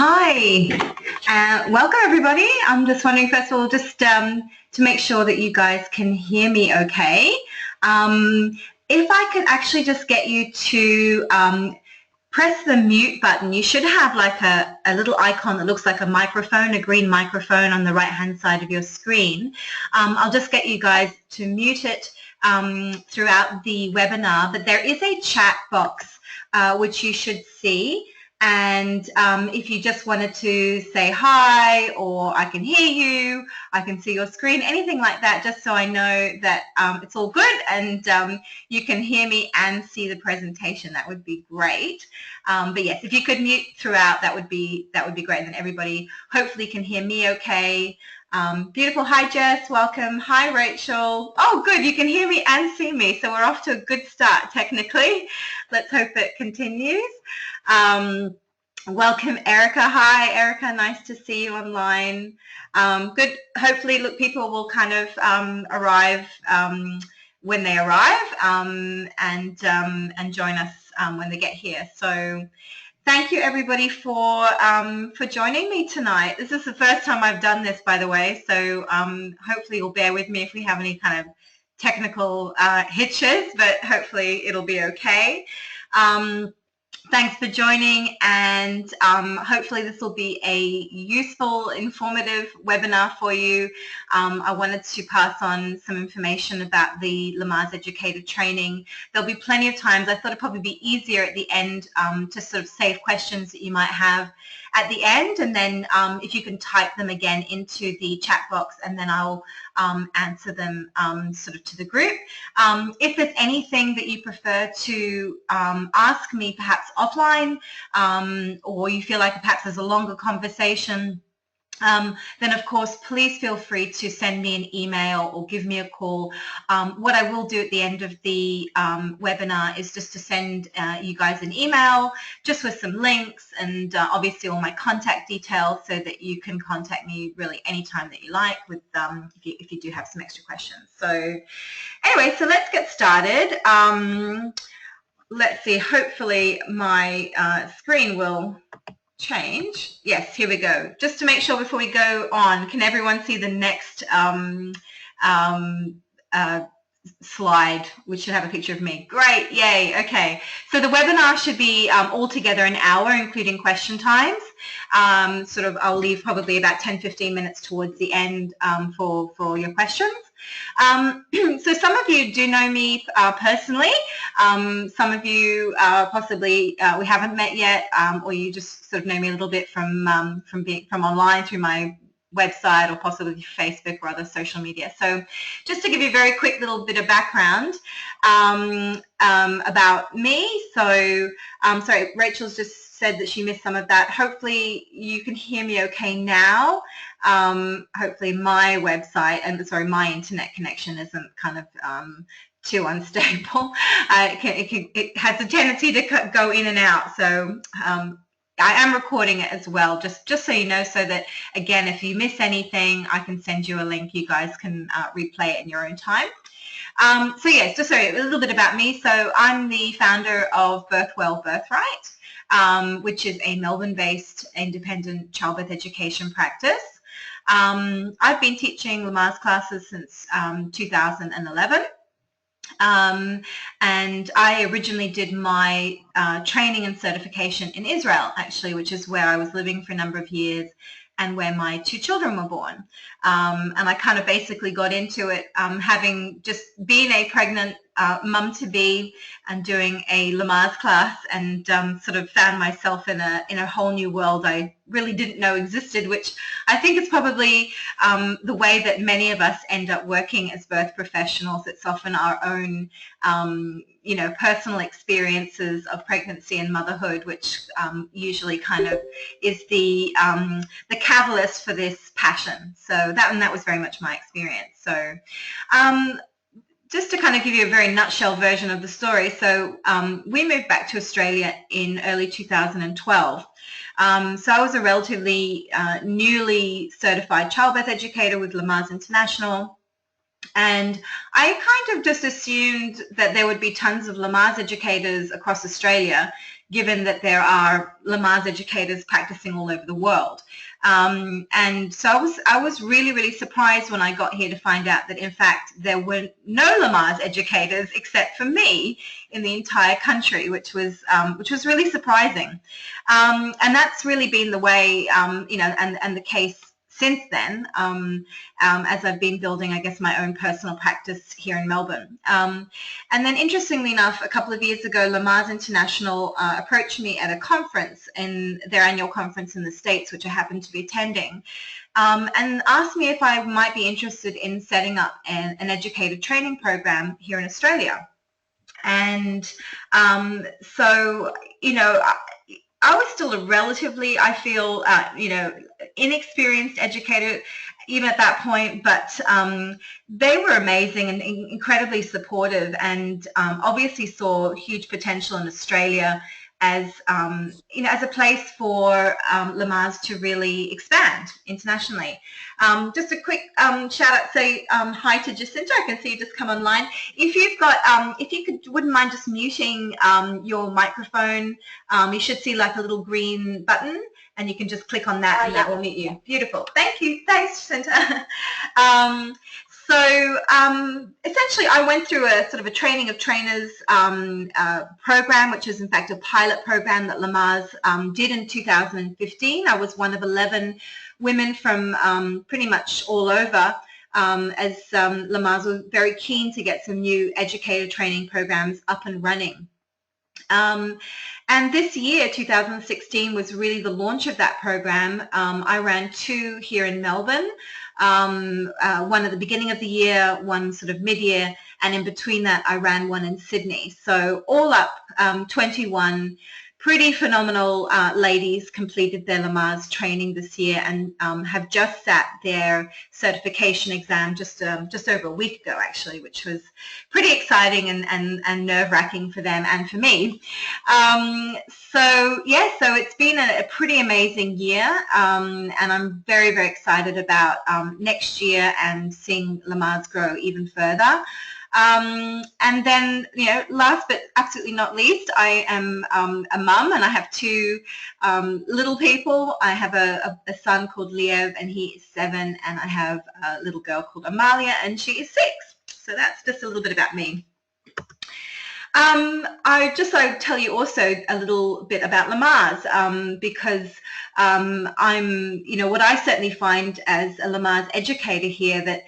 Hi, welcome everybody. I'm just wondering, first of all, just to make sure that you guys can hear me okay. If I could actually just get you to press the mute button. You should have like a little icon that looks like a microphone, a green microphone on the right-hand side of your screen. I'll just get you guys to mute it throughout the webinar, but there is a chat box which you should see. And if you just wanted to say hi, or I can hear you, I can see your screen, anything like that, just so I know that it's all good and you can hear me and see the presentation, that would be great. But yes, if you could mute throughout, that would be great. And then everybody hopefully can hear me okay. Beautiful. Hi, Jess. Welcome. Hi, Rachel. Oh, good. You can hear me and see me. So we're off to a good start technically. Let's hope it continues. Welcome, Erica. Hi, Erica. Nice to see you online. Good. Hopefully, look, people will kind of arrive when they arrive and join us when they get here. So thank you, everybody, for joining me tonight. This is the first time I've done this, by the way, so hopefully you'll bear with me if we have any kind of technical hitches, but hopefully it'll be okay. Thanks for joining, and hopefully this will be a useful, informative webinar for you. I wanted to pass on some information about the Lamaze Educator training. There'll be plenty of times. I thought it'd probably be easier at the end to sort of save questions that you might have at the end, and then if you can type them again into the chat box, and then I'll answer them sort of to the group. If there's anything that you prefer to ask me perhaps offline, or you feel like perhaps there's a longer conversation, then of course please feel free to send me an email or give me a call. What I will do at the end of the webinar is just to send you guys an email just with some links and obviously all my contact details, so that you can contact me really anytime that you like with if you do have some extra questions. So anyway, so let's get started. Let's see, hopefully my screen will change. Yes, here we go. Just to make sure before we go on, can everyone see the next slide, which should have a picture of me? Great, yay, okay. So the webinar should be altogether an hour, including question times. Sort of, I'll leave probably about 10-15 minutes towards the end for your questions. So some of you do know me personally. Some of you possibly we haven't met yet, or you just sort of know me a little bit from online through my website or possibly Facebook or other social media. So just to give you a very quick little bit of background about me. So sorry, Rachel's just said that she missed some of that. Hopefully you can hear me okay now. Hopefully my website, and sorry, my internet connection isn't kind of too unstable. It has a tendency to go in and out. So I am recording it as well, just so you know, so that, again, if you miss anything, I can send you a link. You guys can replay it in your own time. So yes, just sorry, a little bit about me. So I'm the founder of birthwell, birthright, which is a Melbourne-based independent childbirth education practice. I've been teaching Lamaze classes since 2011. And I originally did my training and certification in Israel, actually, which is where I was living for a number of years and where my 2 children were born. And I kind of basically got into it having just been a pregnant mum-to-be and doing a Lamaze class, and sort of found myself in a whole new world I really didn't know existed, which I think is probably the way that many of us end up working as birth professionals. It's often our own you know, personal experiences of pregnancy and motherhood, which usually kind of is the catalyst for this passion. So that was very much my experience. So just to kind of give you a very nutshell version of the story, so we moved back to Australia in early 2012. So I was a relatively newly certified childbirth educator with Lamaze International. And I kind of just assumed that there would be tons of Lamaze educators across Australia, given that there are Lamaze educators practicing all over the world. And so I was really surprised when I got here to find out that in fact there were no Lamaze educators except for me in the entire country, which was really surprising. And that's really been the way, you know, and the case since then, as I've been building, I guess, my own personal practice here in Melbourne. And then interestingly enough, a couple of years ago, Lamaze International approached me at a conference, in their annual conference in the States, which I happened to be attending, and asked me if I might be interested in setting up an educator training program here in Australia. And so, you know, I was still a relatively, I feel, you know, inexperienced educator even at that point, but they were amazing and incredibly supportive, and obviously saw huge potential in Australia as, you know, as a place for Lamaze to really expand internationally. Just a quick shout out, say hi to Jacinta. I can see you just come online. If you've got, if you wouldn't mind just muting your microphone, you should see like a little green button, and you can just click on that, and that will mute you. Beautiful. Thank you. Thanks, Jacinta. So essentially, I went through a sort of a training of trainers program, which is in fact a pilot program that Lamaze did in 2015. I was one of 11 women from pretty much all over, as Lamaze was very keen to get some new educator training programs up and running. And this year, 2016, was really the launch of that program. I ran 2 here in Melbourne, one at the beginning of the year, one sort of mid-year, and in between that I ran one in Sydney. So all up, 21 pretty phenomenal ladies completed their Lamaze training this year, and have just sat their certification exam just over a week ago, actually, which was pretty exciting and nerve-wracking for them and for me. So yeah, so it's been a pretty amazing year, and I'm very excited about next year and seeing Lamaze grow even further. And then, you know, last but absolutely not least, I am a mum, and I have 2 little people. I have a son called Liev, and he is 7, and I have a little girl called Amalia, and she is 6. So that's just a little bit about me. I tell you also a little bit about Lamaze, because I'm, you know, what I certainly find as a Lamaze educator here, that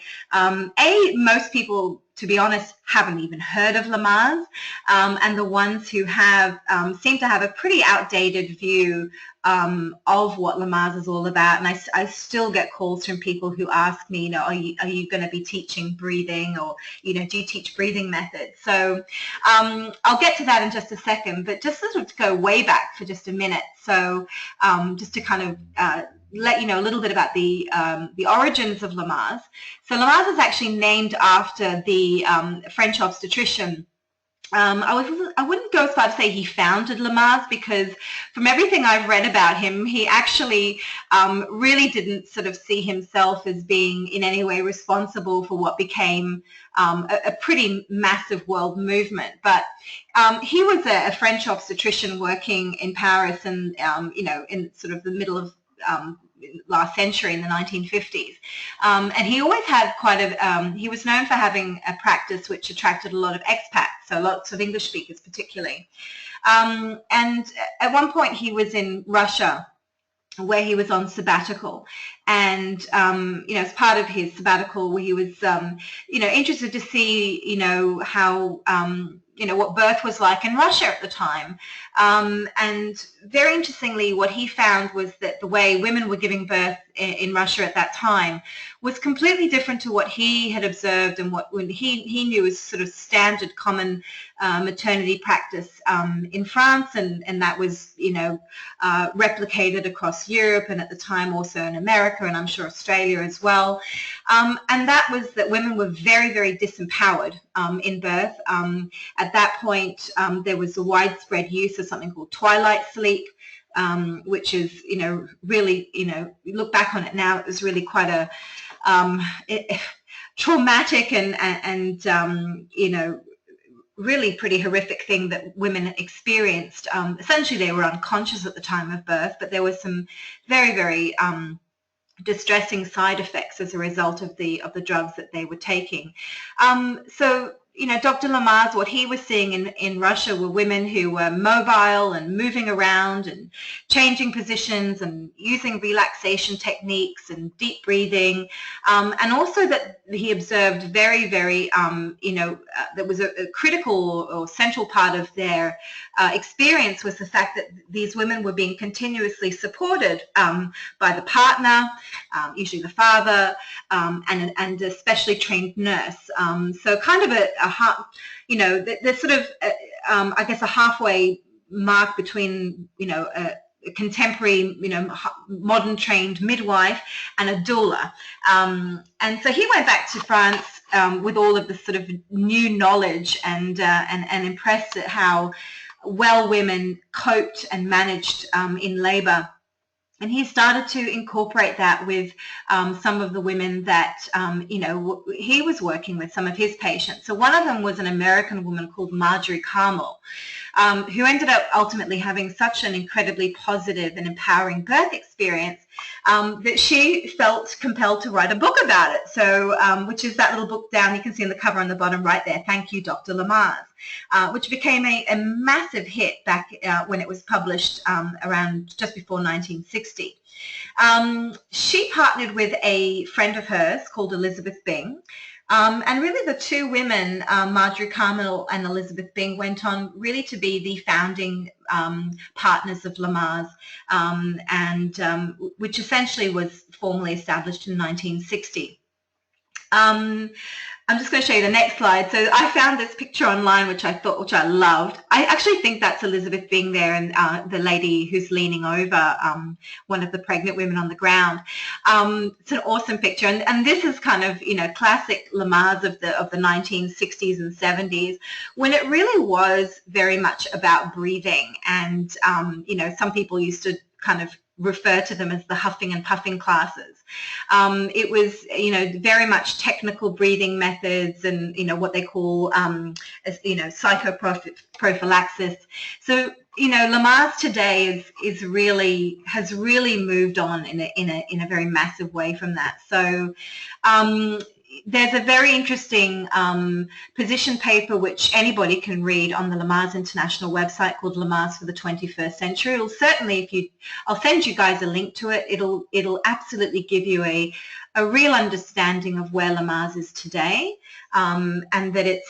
most people, to be honest, haven't even heard of Lamaze, and the ones who have seem to have a pretty outdated view of what Lamaze is all about. And I still get calls from people who ask me, you know, are you going to be teaching breathing, or, you know, do you teach breathing methods? So I'll get to that in just a second, but just sort of to go way back for just a minute. So just to kind of let you know a little bit about the origins of Lamaze. So Lamaze is actually named after the French obstetrician. I wouldn't go as far to say he founded Lamaze, because from everything I've read about him, he actually really didn't sort of see himself as being in any way responsible for what became a pretty massive world movement. But he was a French obstetrician working in Paris, and you know, in sort of the middle of last century, in the 1950s, and he always had quite a he was known for having a practice which attracted a lot of expats, so lots of English speakers particularly, and at one point he was in Russia, where he was on sabbatical, and you know, as part of his sabbatical, he was you know, interested to see, you know, how you know, what birth was like in Russia at the time. And very interestingly, what he found was that the way women were giving birth in Russia at that time was completely different to what he had observed and what he knew as sort of standard common maternity practice in France, and that was, you know, replicated across Europe, and at the time also in America, and I'm sure Australia as well. And that was that women were very disempowered in birth. At that point, there was a widespread use of something called twilight sleep, which is, you know, really, you know, you look back on it now, it was really quite a traumatic and you know, really pretty horrific thing that women experienced. Essentially, they were unconscious at the time of birth, but there was some very, very distressing side effects as a result of the drugs that they were taking. So, you know, Dr. Lamaze, what he was seeing in Russia were women who were mobile and moving around and changing positions and using relaxation techniques and deep breathing, and also that he observed very, very, that was a critical or central part of their experience was the fact that these women were being continuously supported by the partner, usually the father, and a specially trained nurse. So kind of there's sort of, I guess, a halfway mark between, a contemporary, modern trained midwife and a doula. And so he went back to France with all of this sort of new knowledge and impressed at how well women coped and managed in labor. And he started to incorporate that with some of the women that, he was working with, some of his patients. So one of them was an American woman called Marjorie Carmel, who ended up ultimately having such an incredibly positive and empowering birth experience that she felt compelled to write a book about it. So, which is that little book down, you can see on the cover on the bottom right there, Thank You, Dr. Lamaze, which became a massive hit back when it was published around just before 1960. She partnered with a friend of hers called Elizabeth Bing. And really the two women, Marjorie Carmel and Elizabeth Bing, went on really to be the founding partners of Lamaze, which essentially was formally established in 1960. I'm just going to show you the next slide. So I found this picture online, which I loved. I actually think that's Elizabeth Bing there, and the lady who's leaning over one of the pregnant women on the ground. It's an awesome picture, and this is kind of classic Lamaze of the 1960s and 70s, when it really was very much about breathing, and some people used to kind of refer to them as the huffing and puffing classes. It was, very much technical breathing methods and, what they call, psychoprophylaxis. So, Lamaze today has really moved on in a very massive way from that. So, there's a very interesting position paper which anybody can read on the Lamaze International website called Lamaze for the 21st Century. It'll certainly, I'll send you guys a link to it. It'll absolutely give you a real understanding of where Lamaze is today, and that it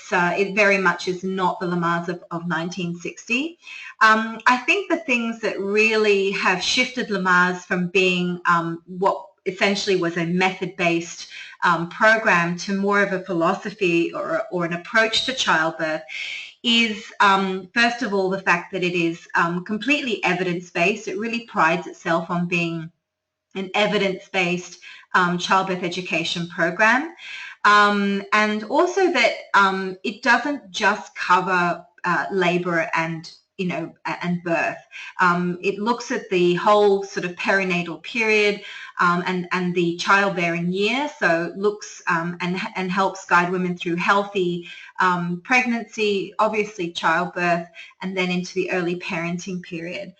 very much is not the Lamaze of 1960. I think the things that really have shifted Lamaze from being what essentially was a method-based program to more of a philosophy or an approach to childbirth is, first of all, the fact that it is completely evidence-based. It really prides itself on being an evidence-based childbirth education program, and also that it doesn't just cover labor and birth. It looks at the whole sort of perinatal period and the childbearing year, so looks and helps guide women through healthy pregnancy, obviously childbirth, and then into the early parenting period.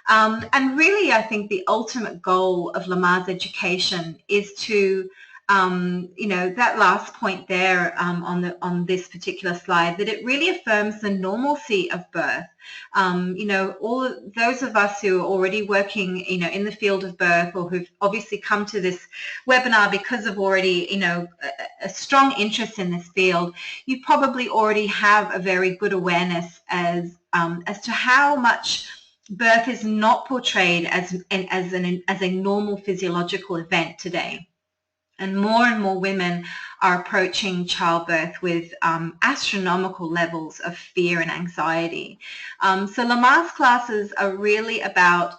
And really, I think the ultimate goal of Lamaze education is to that last point there on this particular slide, that it really affirms the normalcy of birth. All those of us who are already working, in the field of birth, or who've obviously come to this webinar because of already, a strong interest in this field, you probably already have a very good awareness as to how much birth is not portrayed as a normal physiological event today. And more women are approaching childbirth with astronomical levels of fear and anxiety. So Lamaze classes are really about,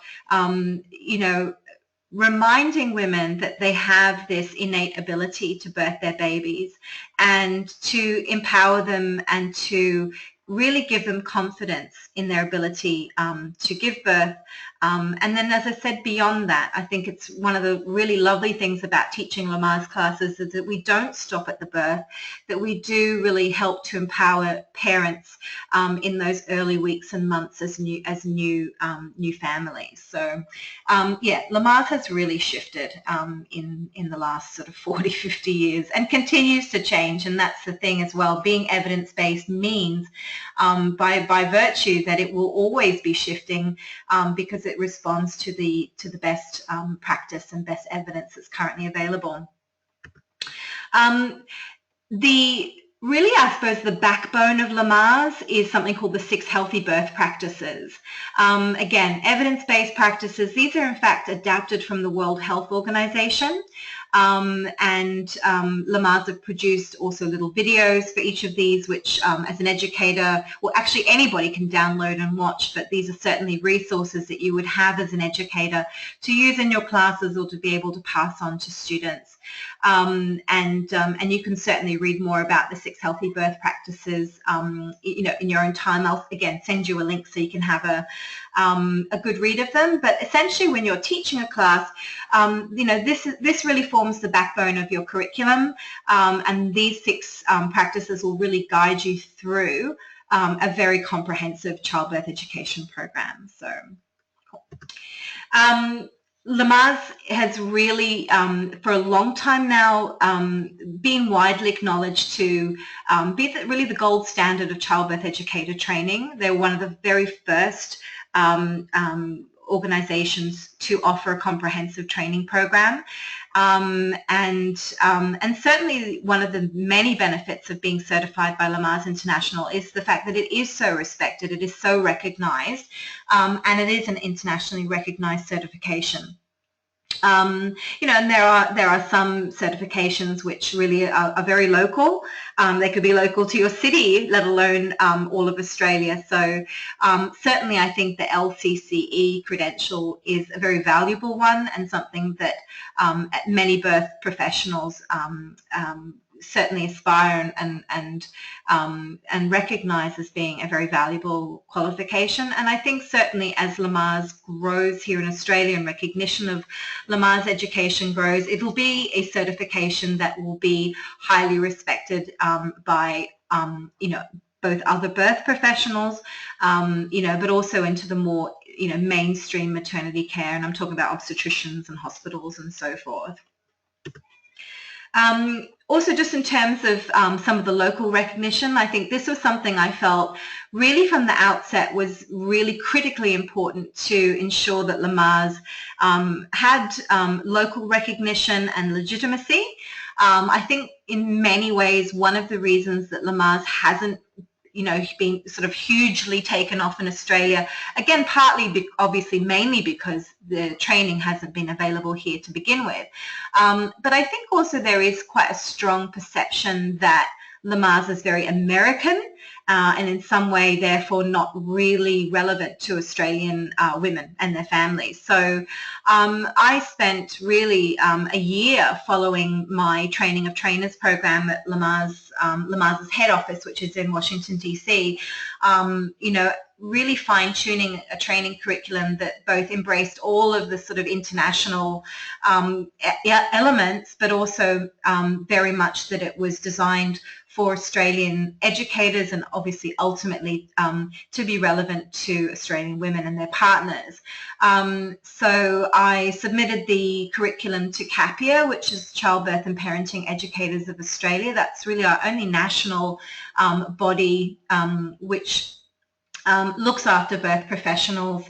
reminding women that they have this innate ability to birth their babies, and to empower them and to really give them confidence in their ability to give birth, And then, as I said, beyond that, I think it's one of the really lovely things about teaching Lamaze classes is that we don't stop at the birth, that we do really help to empower parents in those early weeks and months as new families. So yeah, Lamaze has really shifted in the last sort of 40, 50 years and continues to change. And that's the thing as well. Being evidence-based means by virtue that it will always be shifting because it responds to the best practice and best evidence that's currently available. Really, I suppose the backbone of Lamaze is something called the 6 healthy birth practices. Again, evidence-based practices. These are in fact adapted from the World Health Organization. Lamaze have produced also little videos for each of these, which as an educator, well, actually anybody can download and watch, but these are certainly resources that you would have as an educator to use in your classes or to be able to pass on to students. And you can certainly read more about the 6 healthy birth practices, you know, in your own time. I'll again send you a link so you can have a good read of them. But essentially, when you're teaching a class, you know, this really forms the backbone of your curriculum, and these 6 practices will really guide you through a very comprehensive childbirth education program. So. Cool. Lamaze has really, for a long time now, been widely acknowledged to be really the gold standard of childbirth educator training. They're one of the very first organizations to offer a comprehensive training program. And certainly one of the many benefits of being certified by Lamaze International is the fact that it is so respected, it is so recognized, and it is an internationally recognized certification. You know, and there are some certifications which really are very local. They could be local to your city, let alone all of Australia. So certainly I think the LCCE credential is a very valuable one and something that many birth professionals certainly aspire and recognise as being a very valuable qualification. And I think certainly as Lamaze grows here in Australia and recognition of Lamaze education grows, it'll be a certification that will be highly respected by you know, both other birth professionals, you know, but also into the more, you know, mainstream maternity care, and I'm talking about obstetricians and hospitals and so forth. Also, just in terms of some of the local recognition, I think this was something I felt really from the outset was really critically important to ensure that Lamaze had local recognition and legitimacy. I think in many ways one of the reasons that Lamaze hasn't, you know, been sort of hugely taken off in Australia, again, partly, obviously, mainly because the training hasn't been available here to begin with. But I think also there is quite a strong perception that Lamaze is very American and in some way, therefore, not really relevant to Australian women and their families. So I spent really a year following my Training of Trainers program at Lamaze's head office, which is in Washington, D.C., you know, really fine-tuning a training curriculum that both embraced all of the sort of international elements, but also very much that it was designed for Australian educators and obviously ultimately to be relevant to Australian women and their partners. So I submitted the curriculum to CAPIA, which is Childbirth and Parenting Educators of Australia. That's really our only national body which looks after birth professionals,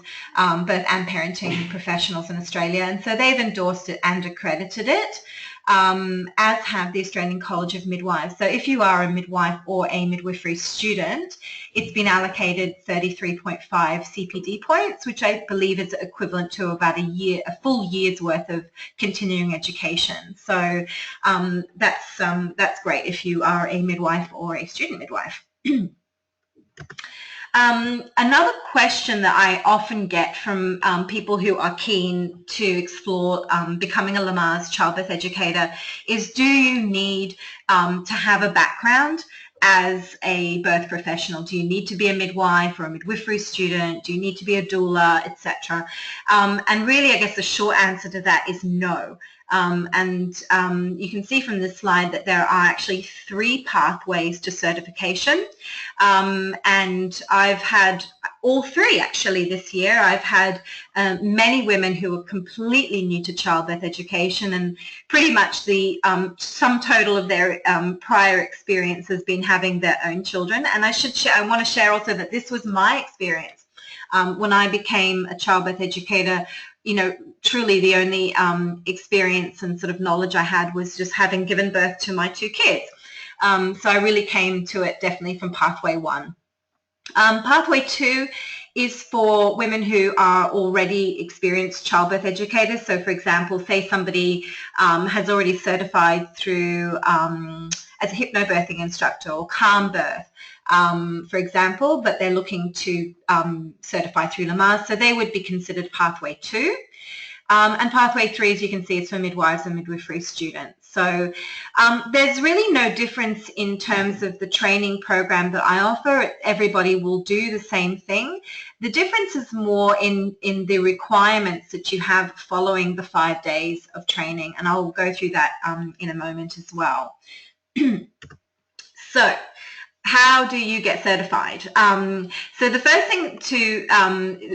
birth and parenting professionals in Australia. And so they've endorsed it and accredited it, as have the Australian College of Midwives. So if you are a midwife or a midwifery student, it's been allocated 33.5 CPD points, which I believe is equivalent to about a full year's worth of continuing education. So that's great if you are a midwife or a student midwife. Another question that I often get from people who are keen to explore becoming a Lamaze childbirth educator is, do you need to have a background as a birth professional? Do you need to be a midwife or a midwifery student? Do you need to be a doula, etc.? And really, I guess the short answer to that is no. You can see from this slide that there are actually 3 pathways to certification, and I've had all 3 actually this year. I've had many women who are completely new to childbirth education, and pretty much the sum total of their prior experience has been having their own children. And I want to share also that this was my experience when I became a childbirth educator. You know, truly the only experience and sort of knowledge I had was just having given birth to my 2 kids. So I really came to it definitely from pathway 1. Pathway 2 is for women who are already experienced childbirth educators. So, for example, say somebody has already certified through as a hypnobirthing instructor or calm birth, for example, but they're looking to certify through Lamaze, so they would be considered pathway 2. And pathway 3, as you can see, is for midwives and midwifery students. So there's really no difference in terms of the training program that I offer. Everybody will do the same thing. The difference is more in the requirements that you have following the 5 days of training, and I'll go through that in a moment as well. So, how do you get certified? So the first thing to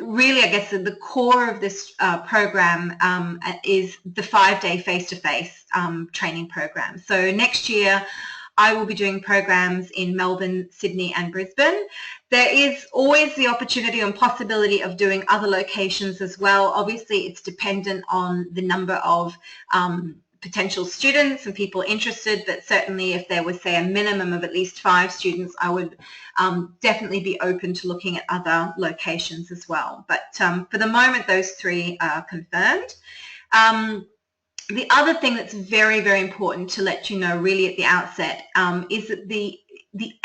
really, I guess, the core of this program is the 5-day face-to-face training program. So next year, I will be doing programs in Melbourne, Sydney and Brisbane. There is always the opportunity and possibility of doing other locations as well. Obviously, it's dependent on the number of potential students and people interested, but certainly if there was, say, a minimum of at least 5 students, I would definitely be open to looking at other locations as well. But for the moment, those 3 are confirmed. The other thing that's very, very important to let you know really at the outset is that the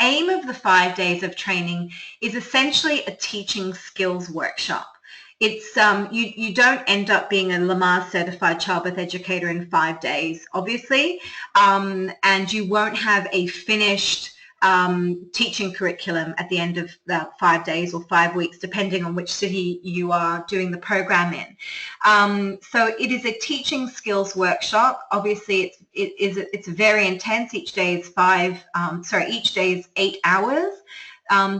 aim of the 5 days of training is essentially a teaching skills workshop. It's you don't end up being a Lamaze certified childbirth educator in 5 days, obviously, and you won't have a finished teaching curriculum at the end of the 5 days or 5 weeks, depending on which city you are doing the program in. So it is a teaching skills workshop. Obviously, it's very intense. Each day is each day is 8 hours.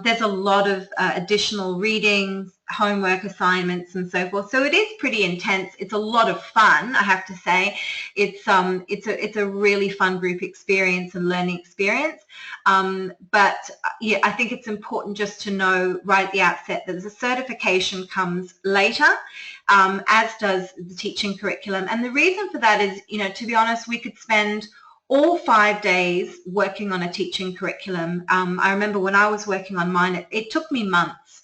There's a lot of additional readings, homework assignments and so forth. So it is pretty intense. It's a lot of fun, I have to say. It's a really fun group experience and learning experience. But yeah, I think it's important just to know right at the outset that the certification comes later, as does the teaching curriculum. And the reason for that is, you know, to be honest, we could spend all 5 days working on a teaching curriculum. I remember when I was working on mine, it took me months.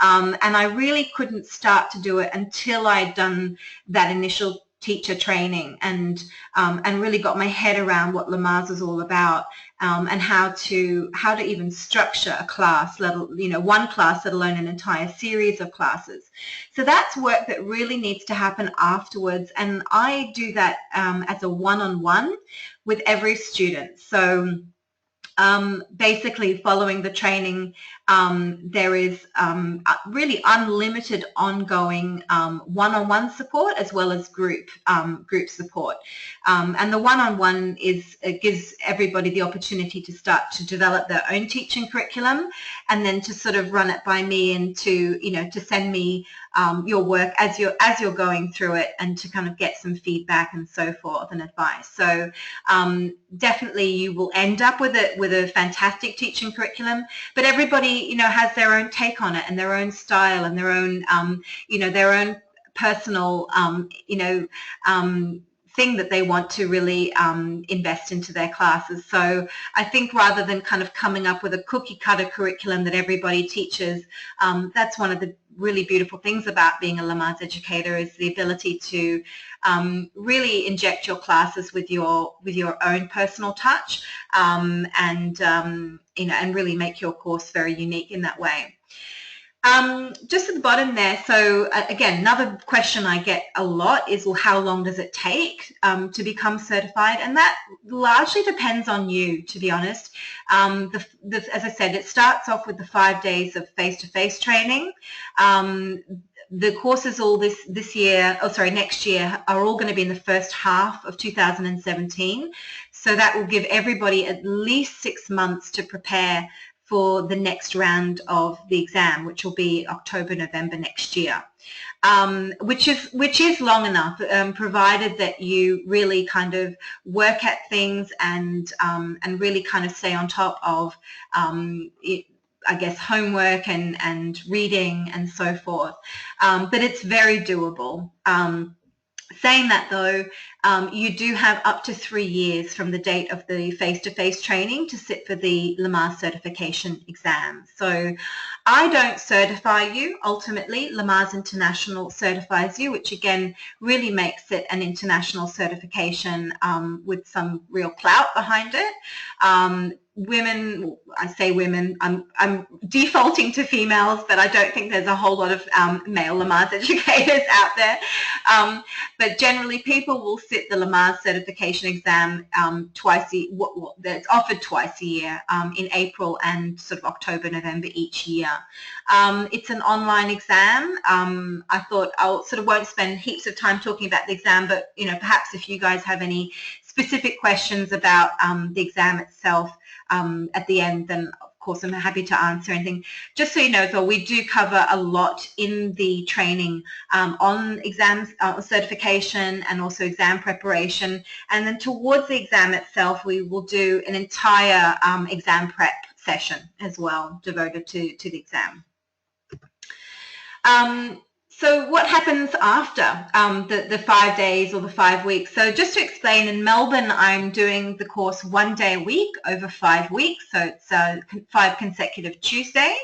And I really couldn't start to do it until I'd done that initial teacher training and really got my head around what Lamaze is all about, and how to even structure a class, one class, let alone an entire series of classes. So that's work that really needs to happen afterwards, and I do that as a one-on-one with every student. So basically following the training, there is really unlimited ongoing one-on-one support as well as group support. And the one-on-one gives everybody the opportunity to start to develop their own teaching curriculum, and then to sort of run it by me and to send me your work as you're going through it, and to kind of get some feedback and so forth and advice. So definitely you will end up with a fantastic teaching curriculum, but everybody has their own take on it and their own style and their own their own personal thing that they want to really invest into their classes. So I think rather than kind of coming up with a cookie cutter curriculum that everybody teaches, that's one of the really beautiful things about being a Lamaze educator, is the ability to really inject your classes with your own personal touch, and really make your course very unique in that way. Just at the bottom there, so again, another question I get a lot is, well, how long does it take to become certified? And that largely depends on you, to be honest. As I said, it starts off with the 5 days of face-to-face training. The courses all next year are all going to be in the first half of 2017. So that will give everybody at least 6 months to prepare for the next round of the exam, which will be October, November next year, which is long enough, provided that you really kind of work at things and really kind of stay on top of I guess homework and reading and so forth. But it's very doable. Saying that though, you do have up to 3 years from the date of the face-to-face training to sit for the Lamaze certification exam. So I don't certify you. Ultimately, Lamaze International certifies you, which again really makes it an international certification with some real clout behind it. Women, I say women, I'm defaulting to females, but I don't think there's a whole lot of male Lamaze educators out there. But generally people will sit the Lamaze certification exam that's offered twice a year, in April and sort of October, November each year. It's an online exam. I thought won't spend heaps of time talking about the exam, but perhaps if you guys have any specific questions about the exam itself at the end, then of course I'm happy to answer anything. Just so you know as well, we do cover a lot in the training on exams, certification, and also exam preparation. And then towards the exam itself, we will do an entire exam prep session as well, devoted to the exam. So what happens after the 5 days or the 5 weeks? So just to explain, in Melbourne, I'm doing the course 1 day a week over 5 weeks. So it's 5 consecutive Tuesdays.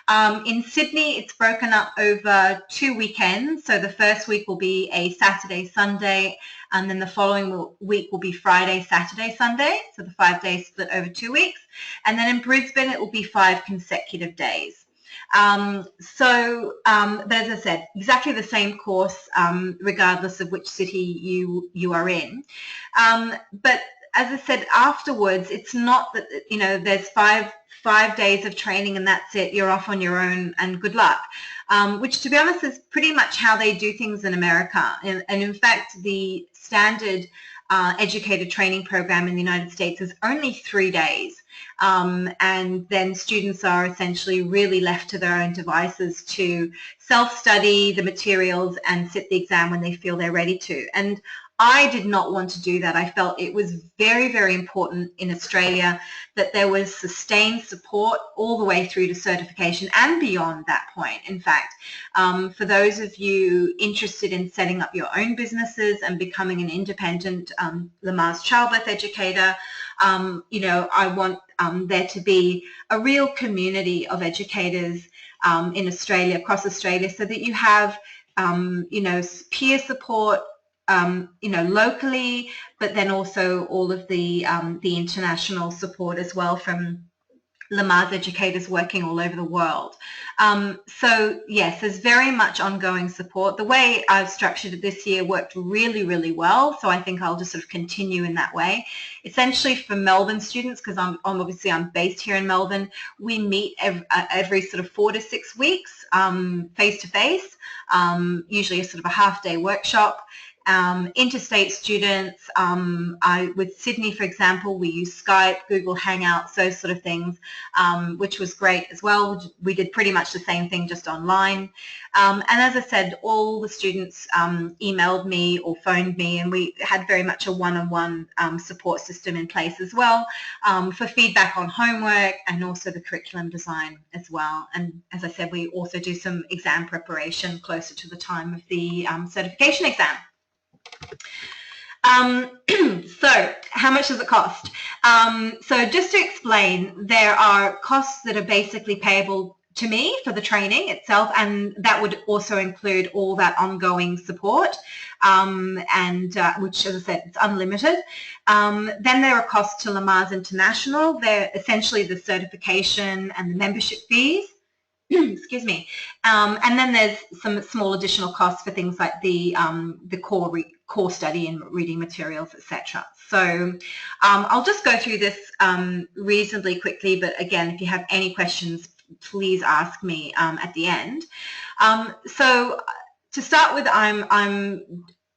In Sydney, it's broken up over 2 weekends. So the first week will be a Saturday, Sunday, and then the following week will be Friday, Saturday, Sunday. So the 5 days split over 2 weeks. And then in Brisbane, it will be 5 consecutive days. But as I said, exactly the same course, regardless of which city you are in. But as I said, afterwards, it's not that, there's five days of training and that's it, you're off on your own and good luck, which to be honest is pretty much how they do things in America. And in fact, the standard educator training program in the United States is only 3 days. And then students are essentially really left to their own devices to self-study the materials and sit the exam when they feel they're ready to. And I did not want to do that. I felt it was very, very important in Australia that there was sustained support all the way through to certification and beyond that point. In fact, for those of you interested in setting up your own businesses and becoming an independent Lamaze childbirth educator, I want there to be a real community of educators in Australia, across Australia, so that you have, peer support, locally, but then also all of the international support as well from Lamaze educators working all over the world. So yes, there's very much ongoing support. The way I've structured it this year worked really, really well. So I think I'll just sort of continue in that way. Essentially for Melbourne students, because I'm based here in Melbourne, we meet every sort of 4 to 6 weeks, face to face, usually a sort of a half-day workshop. Interstate students, with Sydney, for example, we use Skype, Google Hangouts, those sort of things, which was great as well. We did pretty much the same thing, just online. And as I said, all the students emailed me or phoned me, and we had very much a one-on-one support system in place as well, for feedback on homework and also the curriculum design as well. And as I said, we also do some exam preparation closer to the time of the certification exam. So how much does it cost? So just to explain, there are costs that are basically payable to me for the training itself, and that would also include all that ongoing support, which, as I said, it's unlimited. Then there are costs to Lamaze International. They're essentially the certification and the membership fees. excuse me. And then there's some small additional costs for things like the core study and reading materials, etc. So I'll just go through this reasonably quickly, but again, if you have any questions, please ask me at the end. So to start with, I'm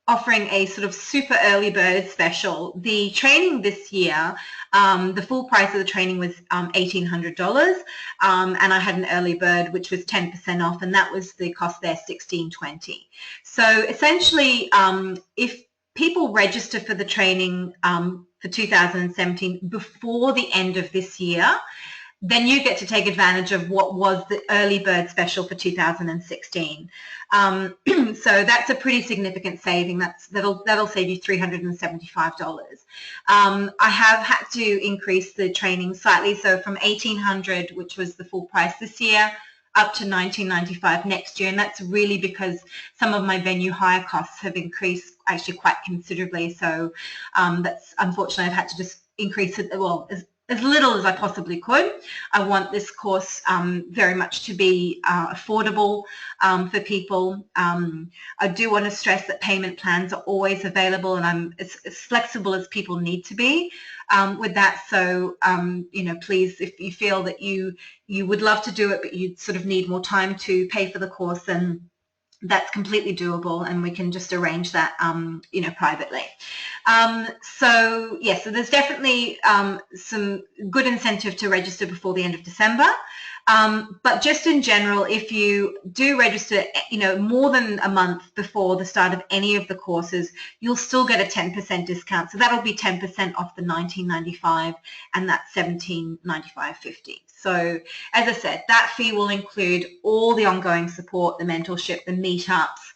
offering a sort of super early bird special. The training this year, the full price of the training was $1,800, and I had an early bird which was 10% off, and that was the cost there, $1,620. So essentially, if people register for the training for 2017 before the end of this year, then you get to take advantage of what was the early bird special for 2016. So that's a pretty significant saving. That'll save you $375. I have had to increase the training slightly, so from $1,800, which was the full price this year, up to $1,995 next year, and that's really because some of my venue hire costs have increased actually quite considerably. So that's unfortunately I've had to just increase it, well, as little as I possibly could. I want this course very much to be affordable for people. I do want to stress that payment plans are always available, and I'm as flexible as people need to be with that. So, you know, please, if you feel that you would love to do it, but you sort of need more time to pay for the course, then that's completely doable, and we can just arrange that, you know, privately. So yeah, so there's definitely some good incentive to register before the end of December. But just in general, if you do register, you know, more than a month before the start of any of the courses, you'll still get a 10% discount. So that'll be 10% off the $1,995, and that's $1,795.50. So as I said, that fee will include all the ongoing support, the mentorship, the meetups.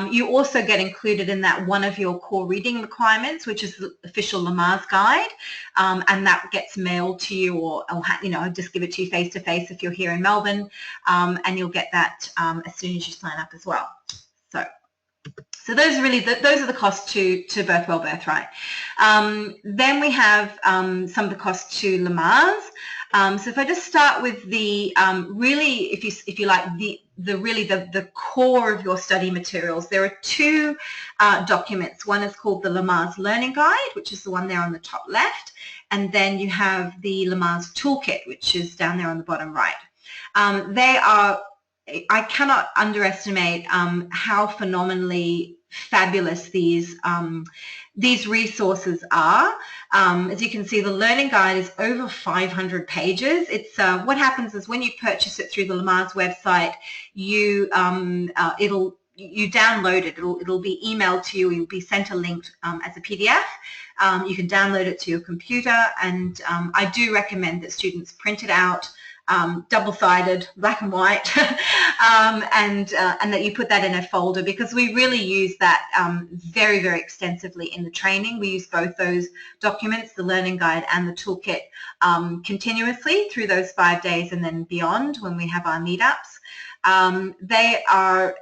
You also get included in that one of your core reading requirements, which is the official Lamaze guide, and that gets mailed to you, or you know, I'll just give it to you face to face if you're here in Melbourne, and you'll get that as soon as you sign up as well. So those are really those are the costs to Birthwell Birthright. Then we have some of the costs to Lamaze. So if I just start with the really, if you like, the core of your study materials, there are two documents. One is called the Lamaze Learning Guide, which is the one there on the top left, and then you have the Lamaze Toolkit, which is down there on the bottom right. They are, I cannot underestimate how phenomenally fabulous these resources are. As you can see, the learning guide is over 500 pages. It's what happens is when you purchase it through the Lamaze website, you download it. It'll be emailed to you. You'll be sent a link as a PDF. You can download it to your computer, and I do recommend that students print it out, double-sided, black and white, and that you put that in a folder, because we really use that very, very extensively in the training. We use both those documents, the learning guide and the toolkit, continuously through those 5 days and then beyond when we have our meetups. They are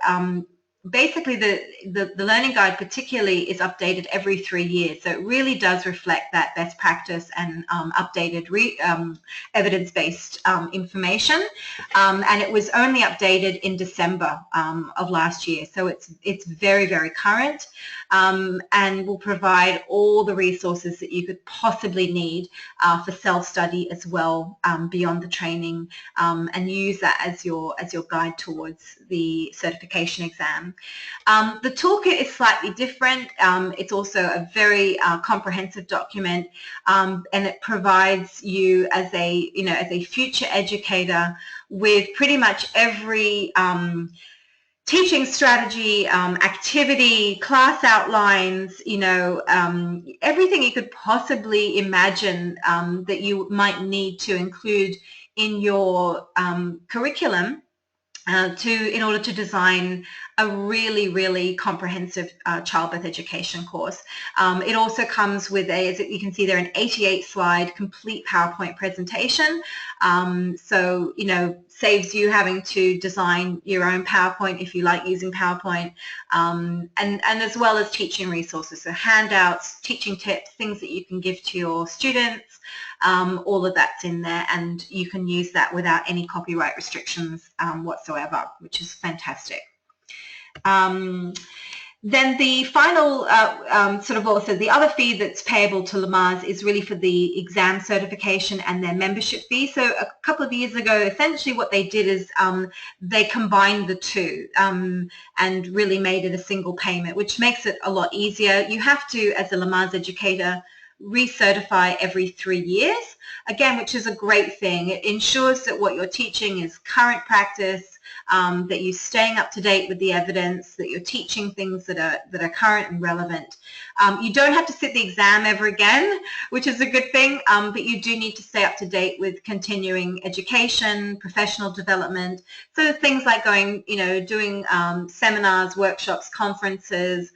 basically the learning guide particularly is updated every 3 years, so it really does reflect that best practice and updated evidence-based information, and it was only updated in December of last year, so it's very, very current, and will provide all the resources that you could possibly need for self-study as well, beyond the training, and use that as your guide towards the certification exam. The toolkit is slightly different. It's also a very comprehensive document, and it provides you as a future educator with pretty much every teaching strategy, activity, class outlines, everything you could possibly imagine that you might need to include in your curriculum in order to design a really, really comprehensive childbirth education course. It also comes with as you can see there, an 88-slide complete PowerPoint presentation. So, saves you having to design your own PowerPoint if you like using PowerPoint, and as well as teaching resources, so handouts, teaching tips, things that you can give to your students, all of that's in there, and you can use that without any copyright restrictions whatsoever, which is fantastic. Then the final sort of also the other fee that's payable to Lamaze is really for the exam certification and their membership fee. So a couple of years ago, essentially what they did is they combined the two and really made it a single payment, which makes it a lot easier. You have to, as a Lamaze educator, recertify every 3 years, again, which is a great thing. It ensures that what you're teaching is current practice, that you're staying up to date with the evidence, that you're teaching things that are current and relevant. You don't have to sit the exam ever again, which is a good thing, but you do need to stay up to date with continuing education, professional development. So things like going, doing seminars, workshops, conferences,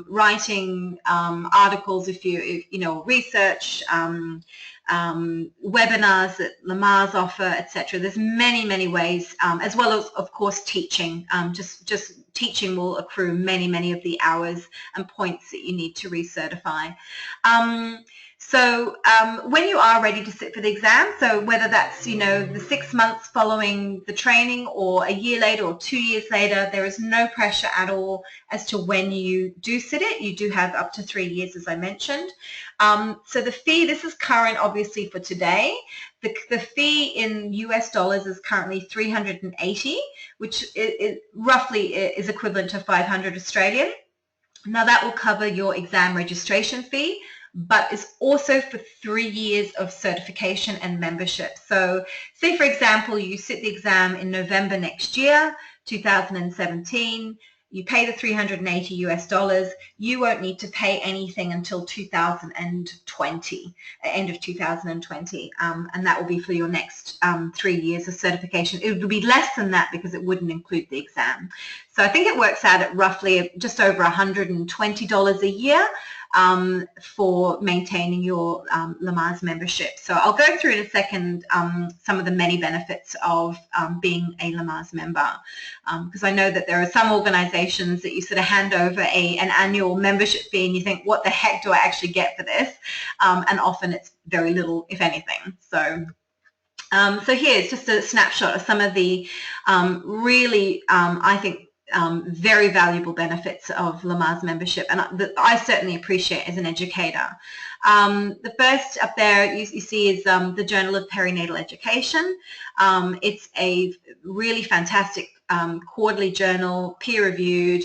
writing articles if you research, webinars that Lamaze offer, etc. There's many ways, as well as, of course, teaching. Just teaching will accrue many of the hours and points that you need to recertify. So when you are ready to sit for the exam, so whether that's, the 6 months following the training or a year later or 2 years later, there is no pressure at all as to when you do sit it. You do have up to 3 years, as I mentioned. So the fee, this is current obviously for today. The fee in US dollars is currently $380, which roughly is equivalent to 500 Australian. Now that will cover your exam registration fee, but is also for 3 years of certification and membership. So say, for example, you sit the exam in November next year, 2017, you pay the $380 US dollars, you won't need to pay anything until 2020, end of 2020, and that will be for your next 3 years of certification. It would be less than that because it wouldn't include the exam. So I think it works out at roughly just over $120 a year for maintaining your Lamaze membership. So I'll go through in a second some of the many benefits of being a Lamaze member, because I know that there are some organizations that you sort of hand over an annual membership fee and you think, what the heck do I actually get for this? And often it's very little, if anything. So here's just a snapshot of some of the really, I think, very valuable benefits of Lamaze membership, and that I certainly appreciate as an educator. The first up there you see is the Journal of Perinatal Education. It's a really fantastic quarterly journal, peer-reviewed,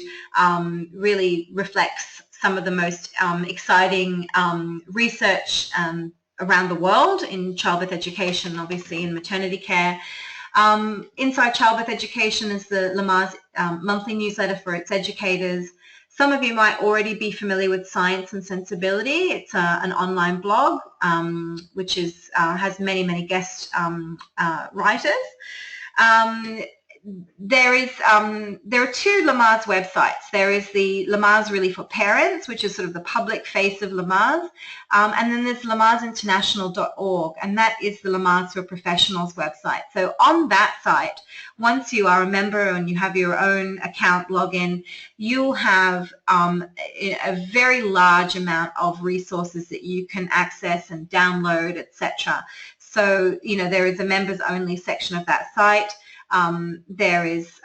really reflects some of the most exciting research around the world in childbirth education, obviously in maternity care. Inside Childbirth Education is the Lamaze monthly newsletter for its educators. Some of you might already be familiar with Science and Sensibility. It's an online blog which has many guest writers. There are two Lamaze websites. There is the Lamaze really for parents, which is sort of the public face of Lamaze, and then there's lamazeinternational.org, and that is the Lamaze for Professionals website. So on that site, once you are a member and you have your own account login, you'll have a very large amount of resources that you can access and download, etc. So, there is a members only section of that site. There is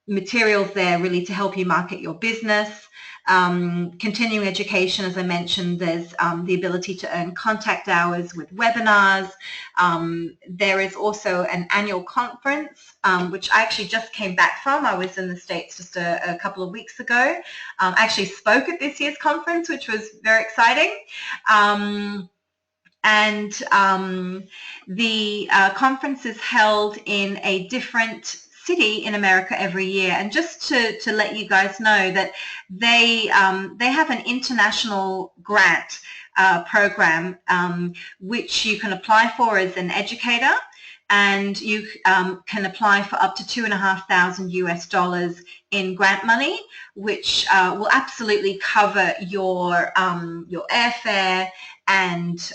materials there really to help you market your business. Continuing education, as I mentioned, there's the ability to earn contact hours with webinars. There is also an annual conference, which I actually just came back from. I was in the States just a couple of weeks ago. I actually spoke at this year's conference, which was very exciting. The conference is held in a different city in America every year. And just to let you guys know that they have an international grant program which you can apply for as an educator. and you can apply for up to $2,500 US in grant money, which will absolutely cover your airfare and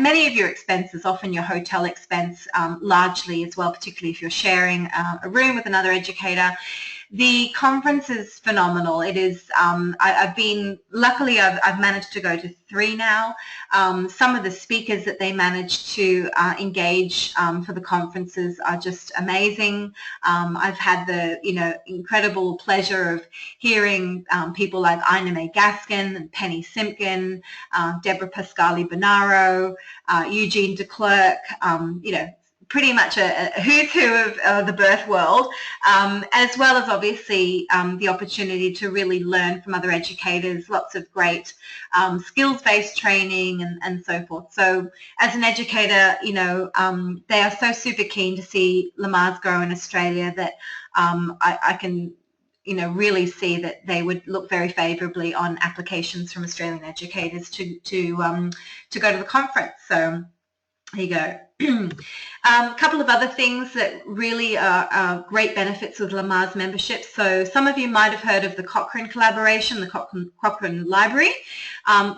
many of your expenses, often your hotel expense largely as well, particularly if you're sharing a room with another educator. The conference is phenomenal. It is, luckily I've managed to go to 3 now. Some of the speakers that they managed to engage for the conferences are just amazing. I've had the, incredible pleasure of hearing people like Ina May Gaskin and Penny Simpkin, Deborah Pascali-Bonaro, Eugene de Klerk, pretty much a who's who of the birth world, as well as obviously the opportunity to really learn from other educators, lots of great skills-based training and so forth. So as an educator, they are so super keen to see Lamaze grow in Australia that I can really see that they would look very favourably on applications from Australian educators to go to the conference. So there you go. A couple of other things that really are great benefits with Lamaze membership. So some of you might have heard of the Cochrane Collaboration, the Cochrane Library.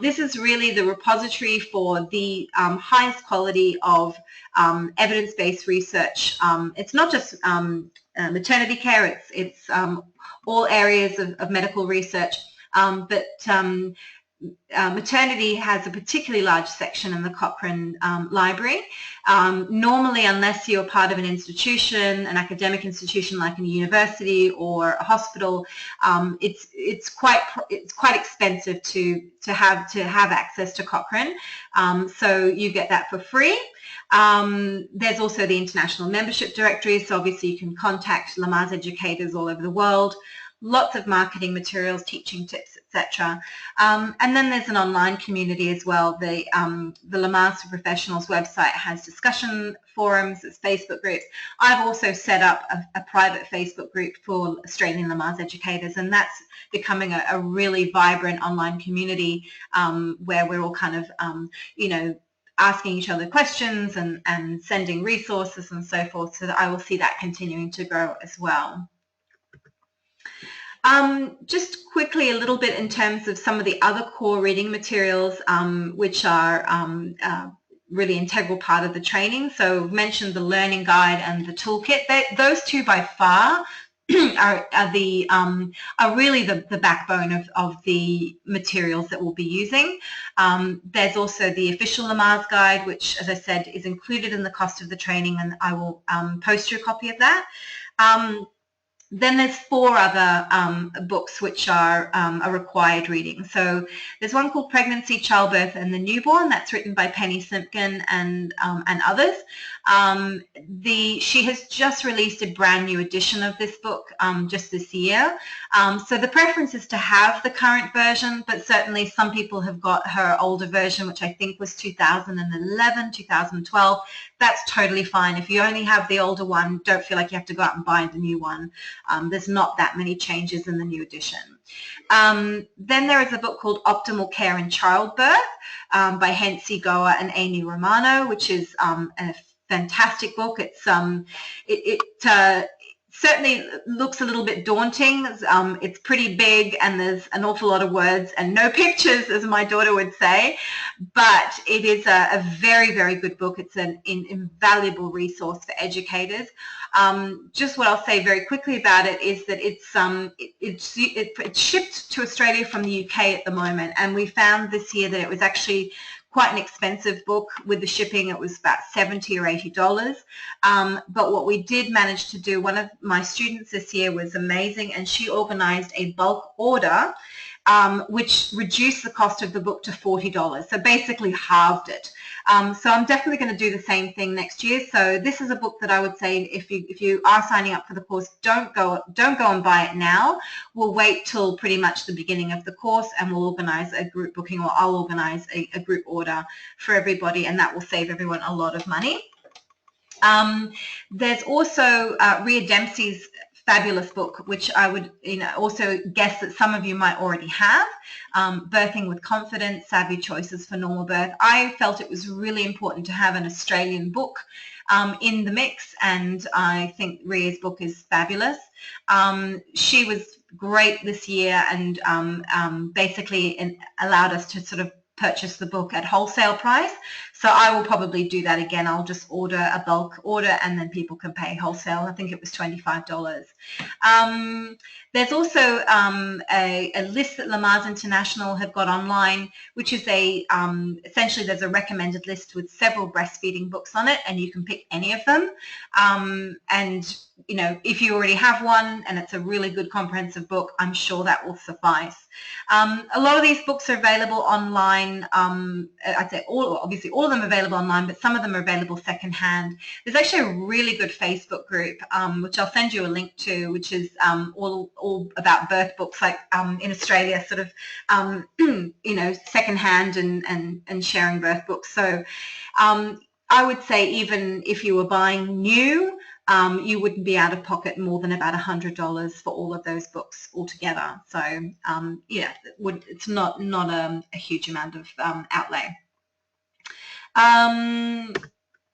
This is really the repository for the highest quality of evidence-based research. It's not just maternity care, it's all areas of medical research, but maternity has a particularly large section in the Cochrane Library. Normally, unless you're part of an institution, an academic institution like a university or a hospital, it's quite expensive to have access to Cochrane. So you get that for free. There's also the international membership directory, so obviously you can contact Lamaze educators all over the world. Lots of marketing materials, teaching tips, etc. And then there's an online community as well. The Lamaze for Professionals website has discussion forums, there's Facebook groups. I've also set up a private Facebook group for Australian Lamaze educators, and that's becoming a really vibrant online community where we're all kind of, asking each other questions and sending resources and so forth. So that I will see that continuing to grow as well. Just quickly a little bit in terms of some of the other core reading materials which are really integral part of the training. So we've mentioned the learning guide and the toolkit. Those two by far are really the backbone of the materials that we'll be using. There's also the official Lamaze guide, which, as I said, is included in the cost of the training, and I will post you a copy of that. Then there's 4 other books which are a required reading. So there's one called Pregnancy, Childbirth and the Newborn. That's written by Penny Simpkin and others. She has just released a brand new edition of this book just this year. So the preference is to have the current version, but certainly some people have got her older version, which I think was 2011, 2012. That's totally fine. If you only have the older one, don't feel like you have to go out and buy the new one. There's not that many changes in the new edition. Then there is a book called Optimal Care in Childbirth by Hensi Goa and Amy Romano, which is a fantastic book. It's certainly looks a little bit daunting. It's pretty big and there's an awful lot of words and no pictures, as my daughter would say, but it is a very, very good book. It's an invaluable resource for educators. Just what I'll say very quickly about it is that it's shipped to Australia from the UK at the moment, and we found this year that it was actually quite an expensive book. With the shipping, it was about $70 or $80. But what we did manage to do, one of my students this year was amazing, and she organized a bulk order which reduced the cost of the book to $40. So basically halved it. So I'm definitely going to do the same thing next year. So this is a book that I would say if you are signing up for the course, don't go and buy it now. We'll wait till pretty much the beginning of the course, and we'll organize a group booking, or I'll organize a group order for everybody, and that will save everyone a lot of money. There's also Rhea Dempsey's fabulous book, which I would also guess that some of you might already have, Birthing with Confidence, Savvy Choices for Normal Birth. I felt it was really important to have an Australian book in the mix, and I think Ria's book is fabulous. She was great this year, and basically allowed us to sort of purchase the book at wholesale price. So I will probably do that again. I'll just order a bulk order, and then people can pay wholesale. I think it was $25. There's also a list that Lamaze International have got online, which is essentially there's a recommended list with several breastfeeding books on it, and you can pick any of them. And you know, if you already have one and it's a really good comprehensive book, I'm sure that will suffice. A lot of these books are available online. I'd say obviously all of them are available online, but some of them are available secondhand. There's actually a really good Facebook group, which I'll send you a link to, which is all about birth books, like in Australia, sort of, you know, secondhand and sharing birth books. So I would say even if you were buying new, you wouldn't be out of pocket more than about $100 for all of those books altogether. So yeah, it's not a huge amount of outlay.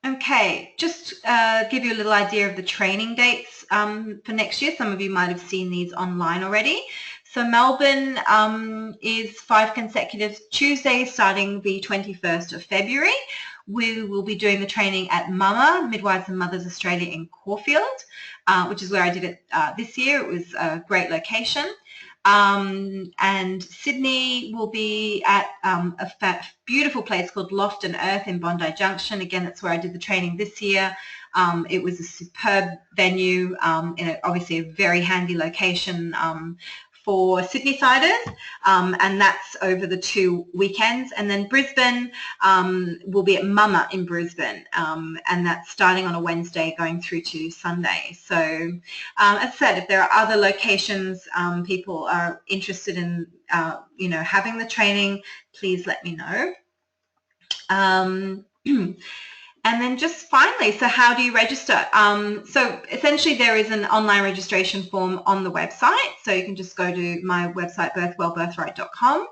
Okay, just give you a little idea of the training dates for next year. Some of you might have seen these online already. So Melbourne is 5 consecutive Tuesdays starting the 21st of February. We will be doing the training at Mama, Midwives and Mothers Australia in Caulfield, which is where I did it this year. It was a great location. And Sydney will be at a beautiful place called Loft and Earth in Bondi Junction. Again, that's where I did the training this year. It was a superb venue, in obviously a very handy location for Sydney-siders, and that's over the 2 weekends. And then Brisbane will be at Mama in Brisbane, and that's starting on a Wednesday going through to Sunday. So as I said, if there are other locations people are interested in you know, having the training, please let me know. And then just finally, so how do you register? So essentially there is an online registration form on the website. So you can just go to my website, birthwell.birthright.com.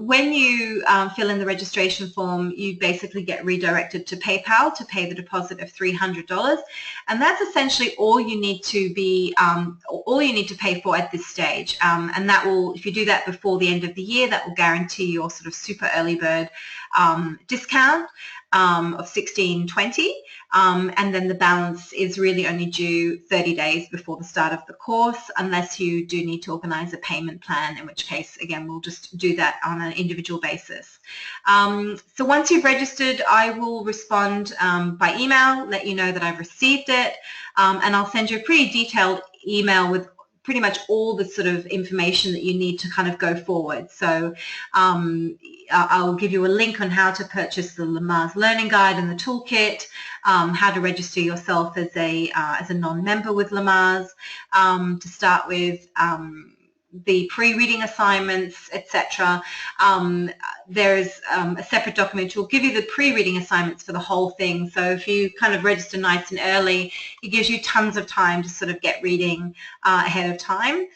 When you fill in the registration form, you basically get redirected to PayPal to pay the deposit of $300. And that's essentially all you need to pay for at this stage. And that will, if you do that before the end of the year, that will guarantee your sort of super early bird discount of $16.20, and then the balance is really only due 30 days before the start of the course, unless you do need to organise a payment plan, in which case, again, we'll just do that on an individual basis. So once you've registered, I will respond by email, let you know that I've received it, and I'll send you a pretty detailed email with pretty much all the sort of information that you need to kind of go forward. So I'll give you a link on how to purchase the Lamaze Learning Guide and the toolkit, how to register yourself as a non-member with Lamaze to start with, the pre-reading assignments, etc. There's a separate document which will give you the pre-reading assignments for the whole thing. So if you kind of register nice and early, it gives you tons of time to sort of get reading ahead of time.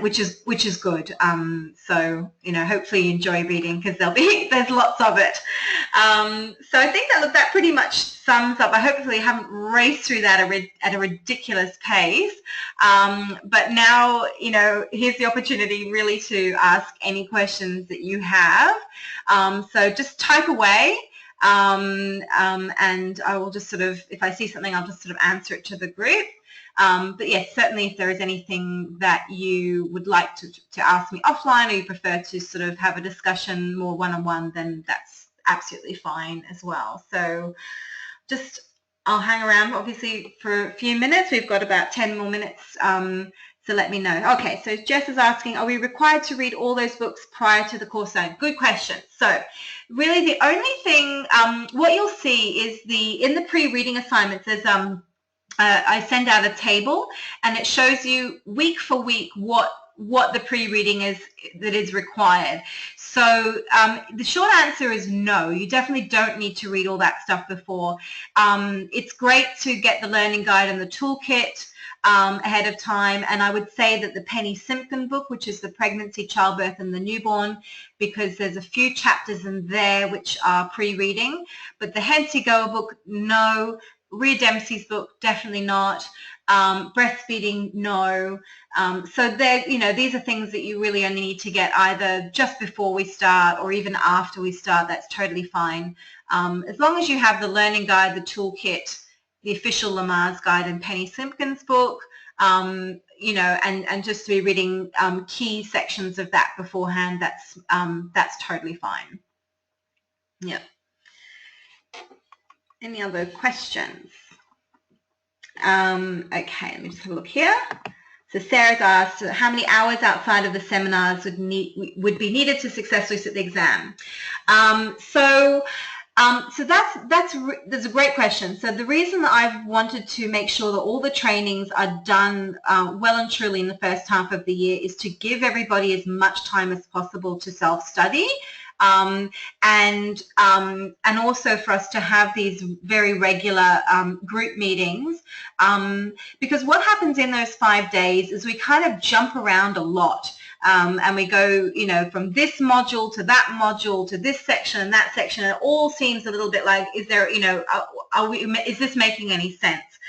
Which is good. So you know, hopefully you enjoy reading, because there's lots of it. So I think that pretty much sums up. I hopefully haven't raced through that at a ridiculous pace. But now, you know, here's the opportunity really to ask any questions that you have. So just type away. And I will just sort of, if I see something, I'll just sort of answer it to the group. But yes, certainly if there is anything that you would like to ask me offline, or you prefer to sort of have a discussion more one-on-one, then that's absolutely fine as well. So just, I'll hang around obviously for a few minutes. We've got about 10 more minutes, so let me know. Okay, so Jess is asking, are we required to read all those books prior to the course starting? Good question. So really the only thing, what you'll see is in the pre-reading assignments, there's I send out a table, and it shows you week for week what the pre-reading is that is required. So the short answer is no, you definitely don't need to read all that stuff before. It's great to get the learning guide and the toolkit, ahead of time. And I would say that the Penny Simpkin book, which is the pregnancy, childbirth, and the newborn, because there's a few chapters in there which are pre-reading. But the Hensy Goer book, no. Rhea Dempsey's book, definitely not. Breastfeeding, no. So these are things that you really only need to get either just before we start or even after we start. That's totally fine. As long as you have the learning guide, the toolkit, the official Lamaze guide, and Penny Simpkin's book, and just to be reading key sections of that beforehand, that's totally fine. Yeah. Any other questions? Okay, let me just have a look here. So Sarah's asked, how many hours outside of the seminars would be needed to successfully sit the exam? So that's a great question. So the reason that I've wanted to make sure that all the trainings are done well and truly in the first half of the year is to give everybody as much time as possible to self-study. And also for us to have these very regular group meetings, because what happens in those 5 days is we kind of jump around a lot, and we go, from this module to that module to this section and that section, and it all seems a little bit like, is there, is this making any sense?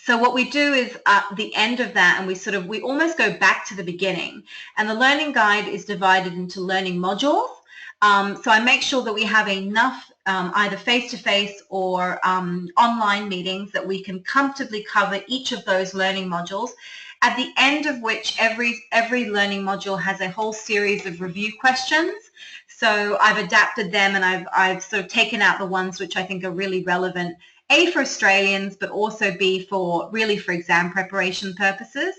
So what we do is at the end of that, and we almost go back to the beginning. And the learning guide is divided into learning modules. So I make sure that we have enough either face-to-face or online meetings that we can comfortably cover each of those learning modules, at the end of which every learning module has a whole series of review questions. So I've adapted them, and I've sort of taken out the ones which I think are really relevant, A, for Australians, but also B, for exam preparation purposes.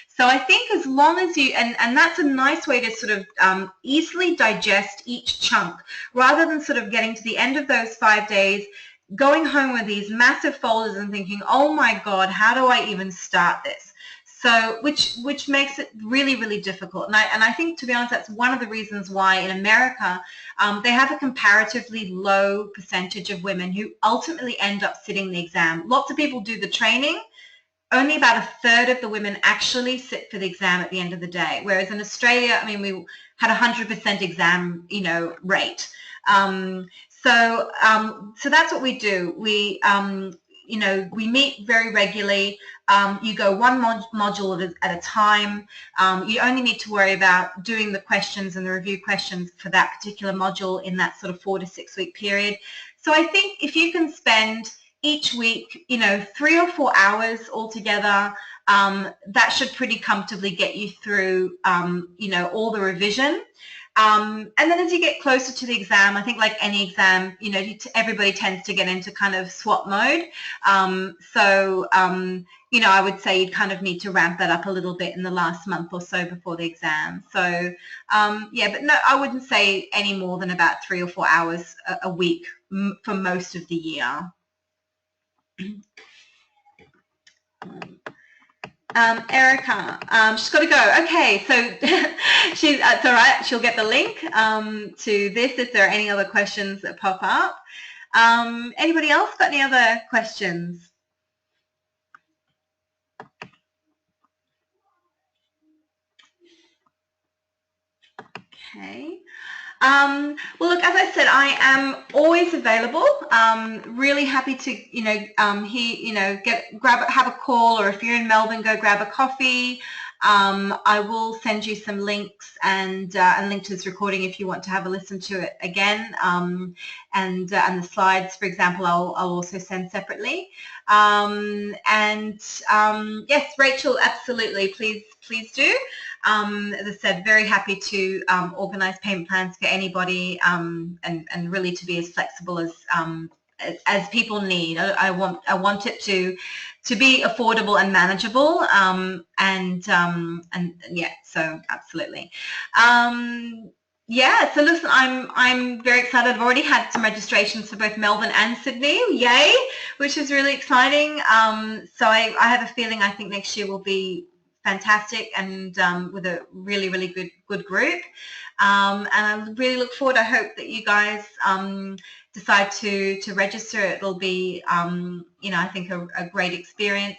So I think as long as you, and that's a nice way to sort of easily digest each chunk, rather than sort of getting to the end of those 5 days, going home with these massive folders and thinking, oh my God, how do I even start this? So, which makes it really, really difficult. And I think, to be honest, that's one of the reasons why in America they have a comparatively low percentage of women who ultimately end up sitting the exam. Lots of people do the training. Only about a third of the women actually sit for the exam at the end of the day. Whereas in Australia, I mean, we had 100% exam, rate. So that's what we do. We meet very regularly. You go one module at a time. You only need to worry about doing the questions and the review questions for that particular module in that sort of 4 to 6 week period. So I think if you can spend each week, 3 or 4 hours altogether, that should pretty comfortably get you through, all the revision. And then as you get closer to the exam, I think like any exam, everybody tends to get into kind of swap mode. I would say you kind of need to ramp that up a little bit in the last month or so before the exam. So, but no, I wouldn't say any more than about 3 or 4 hours a week for most of the year. Erica, she's got to go. Okay, so it's all right. She'll get the link to this if there are any other questions that pop up. Anybody else got any other questions? Okay. Well, look, as I said, I am always available. Really happy to, have a call, or if you're in Melbourne, go grab a coffee. I will send you some links and link to this recording if you want to have a listen to it again. And the slides, for example, I'll also send separately. Yes, Rachel, absolutely. Please do. As I said, very happy to organise payment plans for anybody, and really to be as flexible as people need. I want it to be affordable and manageable, and yeah, so absolutely. Yeah, so listen, I'm very excited. I've already had some registrations for both Melbourne and Sydney, yay, which is really exciting. So I have a feeling I think next year will be fantastic and with a really, really good group. And I really look forward. I hope that you guys decide to register. It'll be, you know, I think a great experience.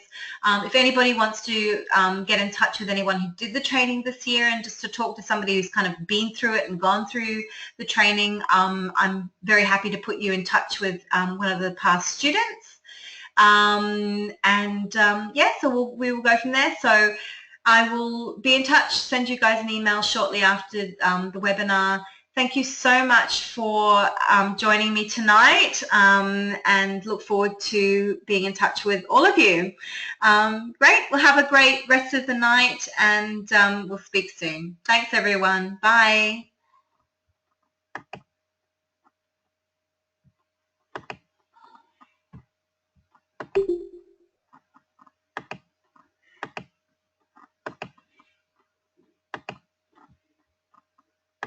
If anybody wants to get in touch with anyone who did the training this year and just to talk to somebody who's kind of been through it and gone through the training, I'm very happy to put you in touch with one of the past students. Yeah, so we will go from there. So I will be in touch, send you guys an email shortly after the webinar. Thank you so much for joining me tonight, and look forward to being in touch with all of you. Great. Well, have a great rest of the night, and we'll speak soon. Thanks, everyone. Bye.